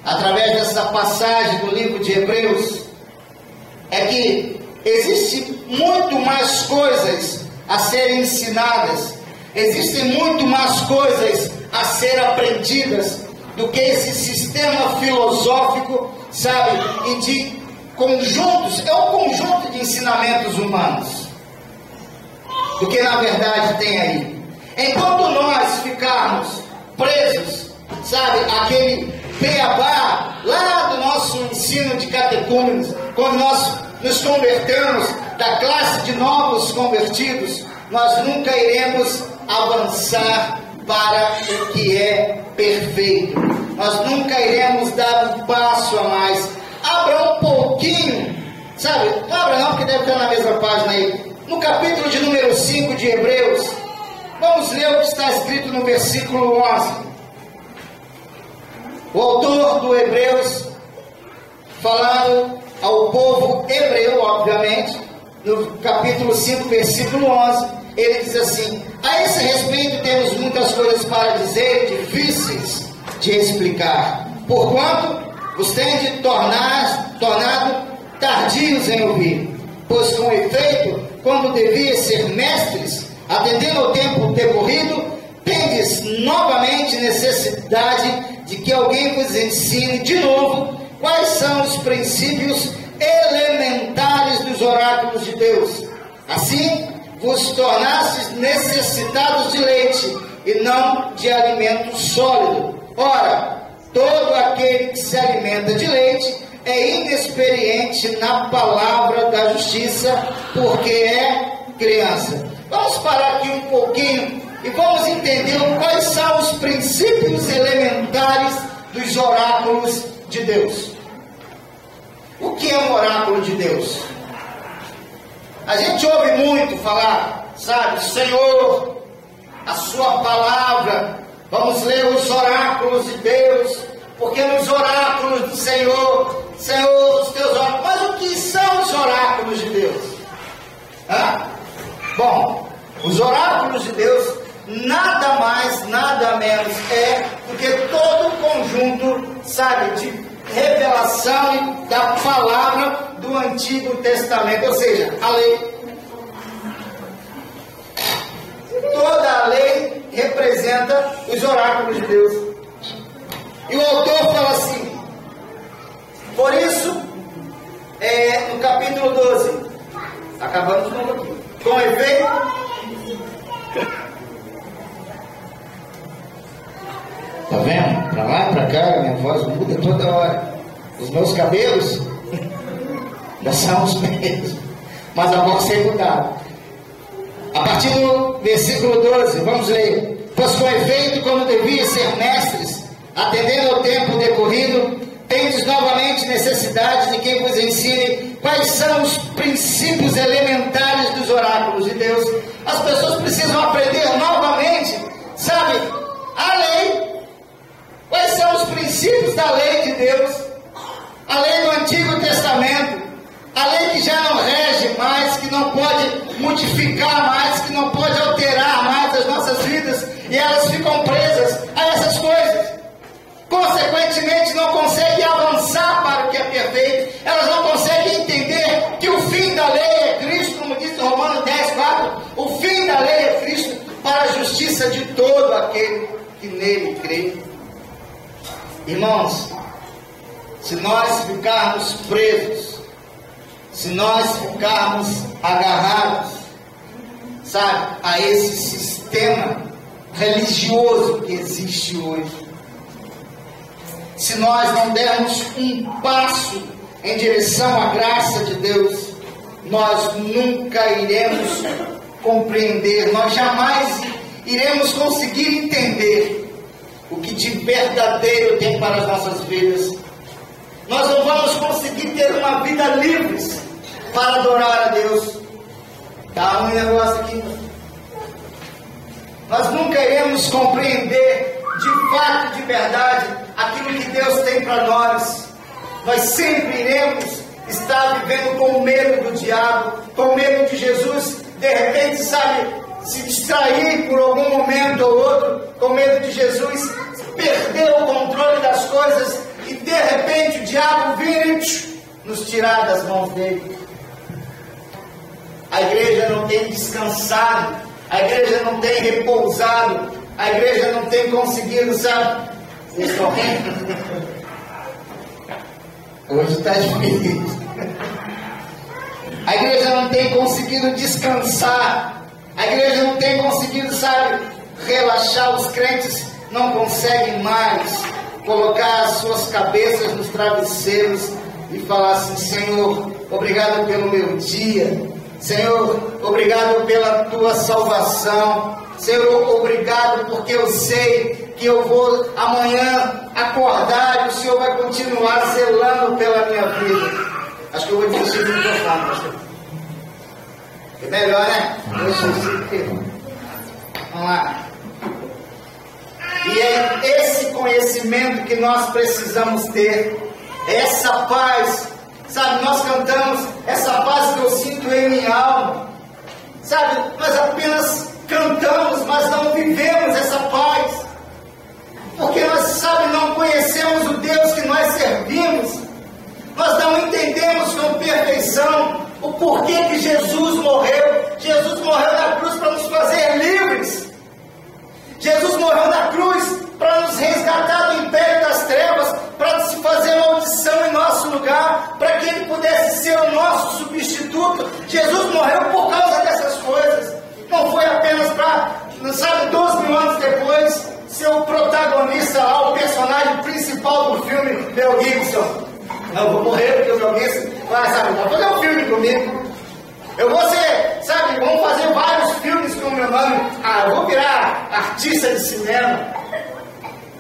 através dessa passagem do livro de Hebreus é que existe muito mais coisas a serem ensinadas, existem muito mais coisas a ser aprendidas do que esse sistema filosófico, sabe, e de conjuntos, é um conjunto de ensinamentos humanos, do que na verdade tem aí. Enquanto nós ficarmos presos, sabe, aquele beabá lá do nosso ensino de catecúmenos, quando nós nos convertemos da classe de novos convertidos, nós nunca iremos avançar para o que é perfeito. Nós nunca iremos dar um passo a mais. Abra um pouquinho, sabe? Não abra não, porque deve estar na mesma página aí. No capítulo de número 5 de Hebreus, vamos ler o que está escrito no versículo 11. O autor do Hebreus, falando ao povo hebreu, obviamente, no capítulo 5, versículo 11, ele diz assim: a esse respeito temos muitas coisas para dizer, difíceis de explicar, porquanto vos tendes tornado tardios em ouvir. Pois com efeito, quando devias ser mestres, atendendo ao tempo decorrido, tendes novamente necessidade de que alguém vos ensine de novo quais são os princípios elementares dos oráculos de Deus. Assim, vos tornastes necessitados de leite e não de alimento sólido. Ora, todo aquele que se alimenta de leite é inexperiente na palavra da justiça, porque é criança. Vamos parar aqui um pouquinho e vamos entender quais são os princípios elementares dos oráculos de Deus. O que é um oráculo de Deus? A gente ouve muito falar, sabe, Senhor, a sua palavra, vamos ler os oráculos de Deus, porque nos oráculos do Senhor, os teus oráculos, mas o que são os oráculos de Deus? Bom, os oráculos de Deus nada mais, nada menos é do que todo o conjunto, sabe, de revelação da palavra do Antigo Testamento, ou seja, a lei. Toda a lei representa os oráculos de Deus. E o autor fala assim, por isso, no capítulo 12, acabamos de novo aqui, com efeito, tá vendo? Pra lá e pra cá, minha voz muda toda hora. Os meus cabelos já são os mesmos, mas a voz sem mudar. A partir do versículo 12, vamos ler. Pois com efeito, quando deviam ser mestres, atendendo ao tempo decorrido, tendes novamente necessidade de quem vos ensine quais são os princípios elementares dos oráculos de Deus. As pessoas precisam aprender novamente, sabe, a lei. Quais são os princípios da lei de Deus? A lei do Antigo Testamento, a lei que já não rege mais, que não pode modificar mais, que não pode alterar mais as nossas vidas, e elas ficam presas a essas coisas. Consequentemente, não conseguem avançar para o que é perfeito, elas não conseguem entender que o fim da lei é Cristo, como diz Romanos 10:4, o fim da lei é Cristo para a justiça de todo aquele que nele crê. Irmãos, se nós ficarmos presos, se nós ficarmos agarrados, sabe, a esse sistema religioso que existe hoje, se nós não dermos um passo em direção à graça de Deus, nós nunca iremos compreender, nós jamais iremos conseguir entender o que de verdadeiro tem para as nossas vidas. Nós não vamos conseguir ter uma vida livre para adorar a Deus. Tá um negócio aqui. Nós nunca iremos compreender de fato, de verdade, aquilo que Deus tem para nós. Nós sempre iremos estar vivendo com medo do diabo, com medo de Jesus, de repente, sabe, se distrair por algum momento ou outro, com medo de Jesus perder o controle das coisas e de repente o diabo vir e nos tirar das mãos dele. A igreja não tem descansado, a igreja não tem repousado A igreja não tem conseguido, sabe? Vocês estão rindo? Hoje está difícil. A igreja não tem conseguido descansar. A igreja não tem conseguido, sabe, relaxar. Os crentes não conseguem mais colocar as suas cabeças nos travesseiros e falar assim: Senhor, obrigado pelo meu dia. Senhor, obrigado pela tua salvação. Senhor, obrigado porque eu sei que eu vou amanhã acordar e o Senhor vai continuar zelando pela minha vida. Acho que eu vou desistir do microfone, pastor. É melhor, né? Vamos lá. E é esse conhecimento que nós precisamos ter. Essa paz. Sabe, nós cantamos essa paz que eu sinto em minha alma. Sabe, nós apenas cantamos, mas não vivemos essa paz. Porque nós, sabe, não conhecemos o Deus que nós servimos. Nós não entendemos com perfeição o porquê que Jesus morreu. Jesus morreu na cruz para nos fazer livres. Jesus morreu na cruz para nos resgatar do império das trevas, para se fazer maldição em nosso lugar, para que Ele pudesse ser o nosso substituto. Jesus morreu por causa dessas coisas. Não foi apenas para, sabe, 12.000 anos depois, ser o protagonista lá, o personagem principal do filme, Mel Gibson. Não, vou morrer porque o Mel Gibson vai, sabe, vai fazer um filme comigo. Eu vou ser, sabe, vamos fazer vários filmes com o meu nome. Eu vou virar artista de cinema.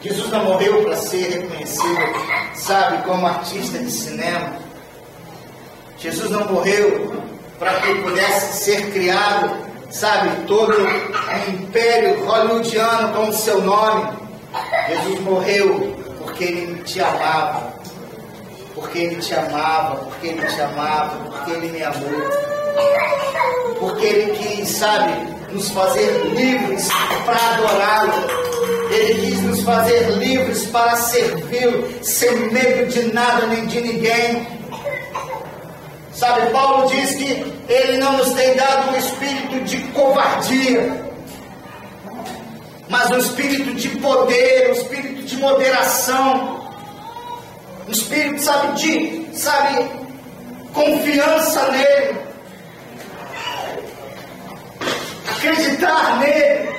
Jesus não morreu para ser reconhecido, sabe, como artista de cinema. Jesus não morreu para que ele pudesse ser criado, sabe, todo um império hollywoodiano com o seu nome. Jesus morreu porque ele te amava. Porque ele te amava, porque ele te amava, porque ele me amou. Porque Ele quis, sabe, nos fazer livres para adorá-lo. Ele quis nos fazer livres para servi-lo, sem medo de nada nem de ninguém. Sabe, Paulo diz que Ele não nos tem dado um espírito de covardia, mas um espírito de poder, um espírito de moderação, um espírito, sabe, confiança nele. Acreditar nele.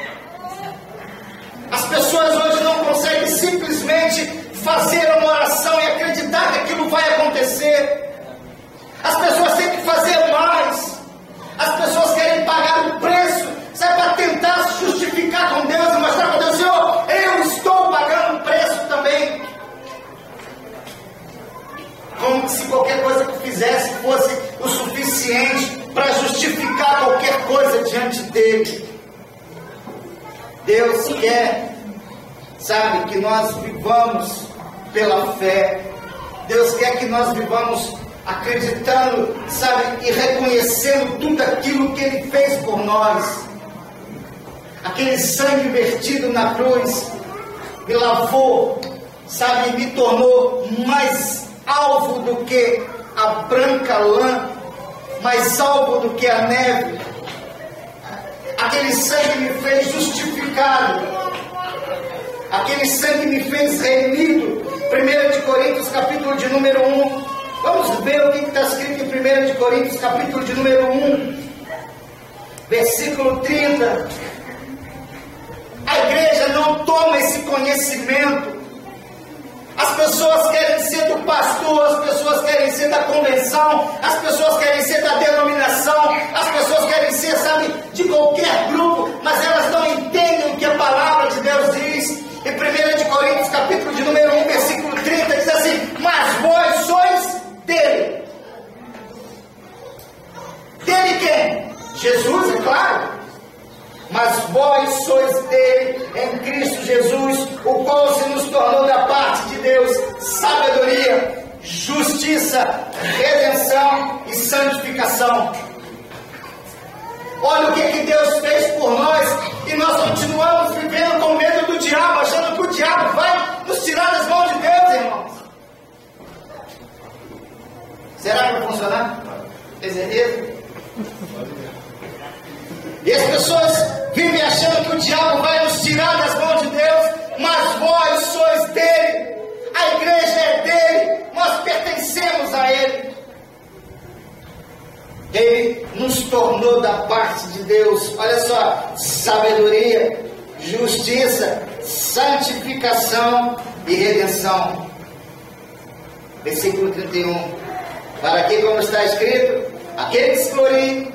As pessoas hoje não conseguem simplesmente fazer uma oração e acreditar que aquilo vai acontecer. As pessoas têm que fazer mais. As pessoas querem pagar um preço, sabe, para tentar se justificar com Deus e mostrar para Deus: Senhor, eu estou pagando um preço também. Como se qualquer coisa que fizesse fosse o suficiente para justificar qualquer coisa diante dele. Deus quer, sabe, que nós vivamos pela fé. Deus quer que nós vivamos acreditando, sabe, e reconhecendo tudo aquilo que Ele fez por nós. Aquele sangue vertido na cruz me lavou, sabe, me tornou mais alvo do que a branca lã, mais alvo do que a neve. Aquele sangue me fez justificado. Aquele sangue me fez remido. 1 Coríntios, capítulo de número 1. Vamos ver o que está escrito em 1 Coríntios, capítulo de número 1, versículo 30. A igreja não toma esse conhecimento. As pessoas querem ser do pastor, as pessoas querem ser da convenção, as pessoas querem ser da denominação, as pessoas querem ser, sabe, de qualquer grupo, mas elas não entendem o que a palavra de Deus diz. Em 1 Coríntios, capítulo de número 1, versículo 30, diz assim: mas vós sois dele. Dele quem? Jesus, é claro. Mas vós sois dele, em Cristo Jesus, o qual se nos tornou da parte de Deus sabedoria, justiça, redenção e santificação. Olha o que Deus fez por nós, e nós continuamos vivendo com medo do diabo, achando que o diabo vai nos tirar das mãos de Deus, irmãos. Será que vai funcionar? Tem certeza? E as pessoas vivem achando que o diabo vai nos tirar das a Ele. Ele nos tornou da parte de Deus, olha só, sabedoria, justiça, santificação e redenção. Versículo 31. Para que, como está escrito, aquele que se glorie,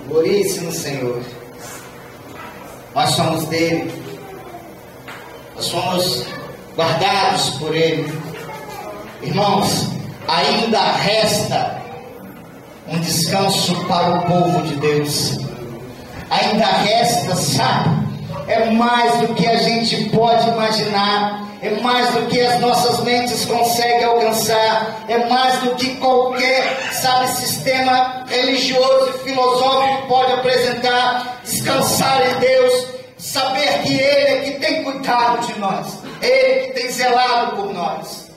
glorie-se no Senhor. Nós somos dele. Nós somos guardados por Ele. Irmãos, ainda resta um descanso para o povo de Deus. Ainda resta, sabe? É mais do que a gente pode imaginar. É mais do que as nossas mentes conseguem alcançar. É mais do que qualquer, sabe, sistema religioso e filosófico pode apresentar. Descansar em Deus. Saber que Ele é que tem cuidado de nós. Ele que tem zelado por nós.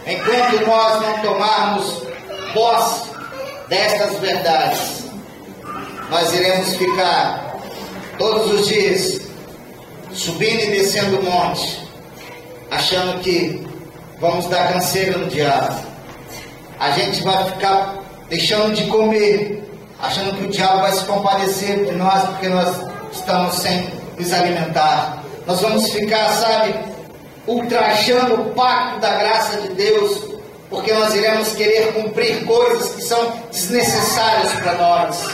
Enquanto nós não tomarmos posse destas verdades, nós iremos ficar todos os dias subindo e descendo o monte, achando que vamos dar canseira no diabo. A gente vai ficar deixando de comer, achando que o diabo vai se compadecer de nós porque nós estamos sem nos alimentar. Nós vamos ficar, sabe, ultrajando o pacto da graça de Deus, porque nós iremos querer cumprir coisas que são desnecessárias para nós.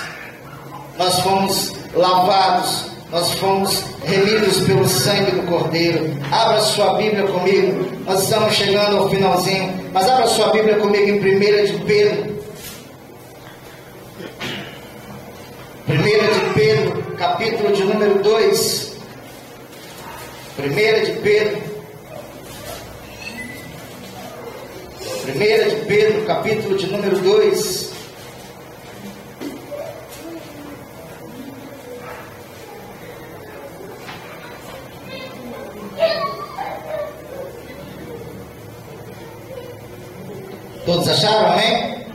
Nós fomos lavados, nós fomos remidos pelo sangue do Cordeiro. Abra sua Bíblia comigo, nós estamos chegando ao finalzinho, mas abra sua Bíblia comigo em 1 de Pedro. 1 de Pedro, capítulo de número 2. 1 de Pedro. 1 de Pedro, capítulo de número 2. Todos acharam, amém?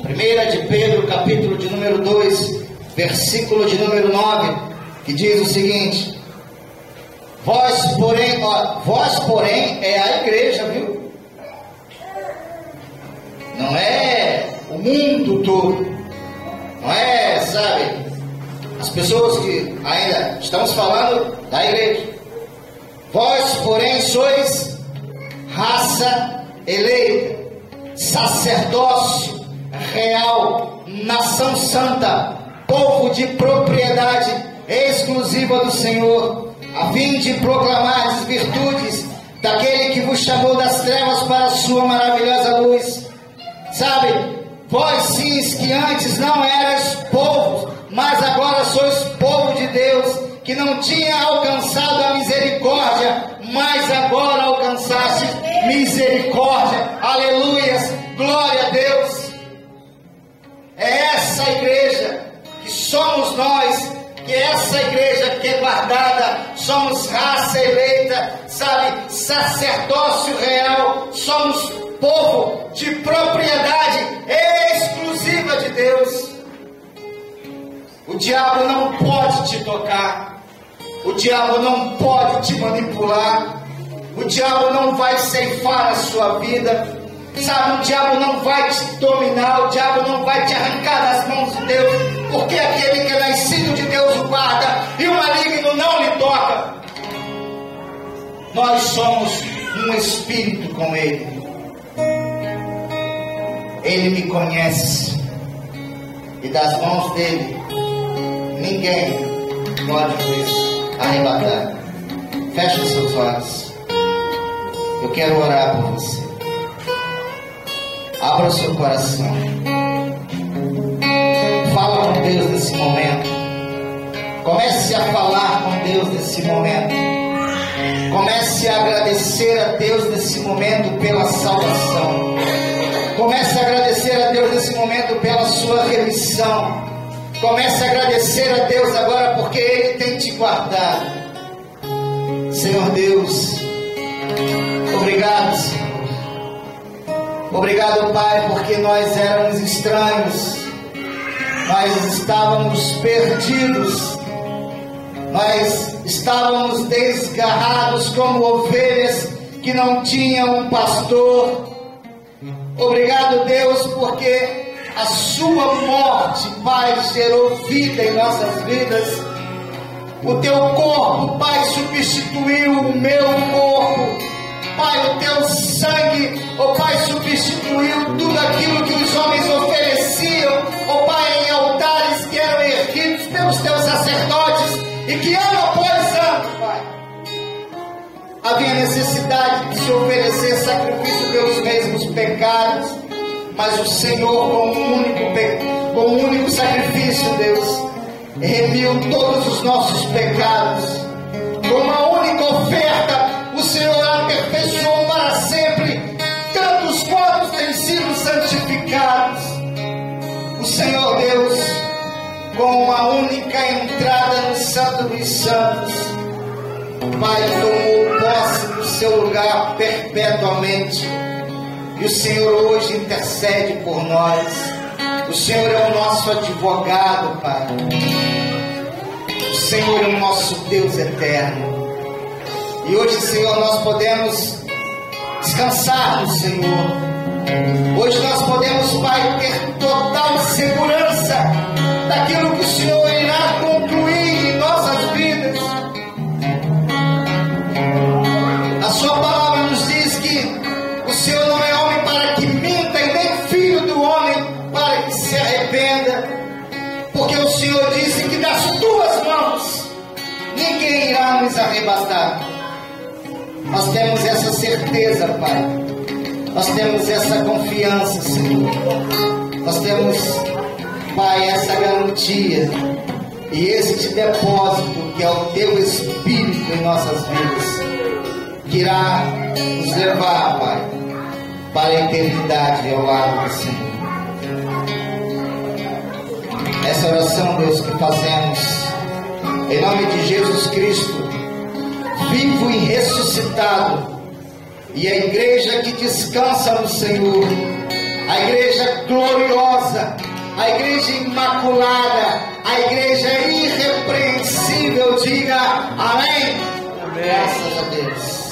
1 de Pedro, capítulo de número 2, versículo de número 9, que diz o seguinte: vós, porém, é a igreja, viu? Não é o mundo todo, não é, sabe, as pessoas que ainda estamos falando da igreja. Vós, porém, sois raça eleita, sacerdócio real, nação santa, povo de propriedade exclusiva do Senhor, a fim de proclamar as virtudes daquele que vos chamou das trevas para a sua maravilhosa luz. Sabe, vós sim que antes não erais povo, mas agora sois povo de Deus, que não tinha alcançado a misericórdia, mas agora alcançaste misericórdia. Aleluias, glória a Deus. É essa igreja que somos nós, que é essa igreja que é guardada, somos raça eleita, sabe, sacerdócio real, somos povo de propriedade exclusiva de Deus. O diabo não pode te tocar, o diabo não pode te manipular, o diabo não vai ceifar a sua vida, sabe, o diabo não vai te dominar, o diabo não vai te arrancar das mãos de Deus, porque aquele que é nascido de Deus o guarda e o maligno não lhe toca. Nós somos um espírito com Ele. Ele me conhece, e das mãos dele ninguém pode nos arrebatar. Feche os seus olhos. Eu quero orar por você. Abra o seu coração. Fala com Deus nesse momento. Comece a falar com Deus nesse momento. Comece a agradecer a Deus nesse momento pela salvação. Comece a agradecer a Deus nesse momento pela sua remissão. Comece a agradecer a Deus agora porque Ele tem te guardado. Senhor Deus, obrigado, Senhor. Obrigado, Pai, porque nós éramos estranhos, nós estávamos perdidos, nós estávamos desgarrados como ovelhas que não tinha um pastor. Obrigado, Deus, porque a sua morte, Pai, gerou vida em nossas vidas. O teu corpo, Pai, substituiu o meu corpo. Pai, o teu sangue, ó Pai, substituiu tudo aquilo que os homens ofereciam, ó Pai, em altares que eram erguidos pelos teus sacerdotes e que ano após ano, Pai, havia necessidade de se oferecer sacrifício pelos mesmos pecados, mas o Senhor, com um único sacrifício, Deus, remiu todos os nossos pecados. Com uma única oferta, o Senhor aperfeiçoou para sempre tantos quantos têm sido santificados. O Senhor Deus, com uma única entrada no Santo dos Santos, Pai, tomou posse do seu lugar perpetuamente. E o Senhor hoje intercede por nós. O Senhor é o nosso advogado, Pai. O Senhor é o nosso Deus eterno. E hoje, Senhor, nós podemos descansar no Senhor. Hoje nós podemos, Pai, ter total segurança daquilo que o Senhor irá concluir em nossas vidas. A sua palavra nos diz que o Senhor não é homem para que minta e nem filho do homem para que se arrependa, porque o Senhor disse que das tuas mãos ninguém irá nos arrebatar. Nós temos essa certeza, Pai. Nós temos essa confiança, Senhor. Nós temos, Pai, essa garantia e este depósito que é o Teu Espírito em nossas vidas, que irá nos levar, Pai, para a eternidade ao lado do Senhor. Essa oração, Deus, que fazemos em nome de Jesus Cristo, vivo e ressuscitado, e a igreja que descansa no Senhor, a igreja gloriosa, a igreja imaculada, a igreja irrepreensível, diga amém. Graças a Deus.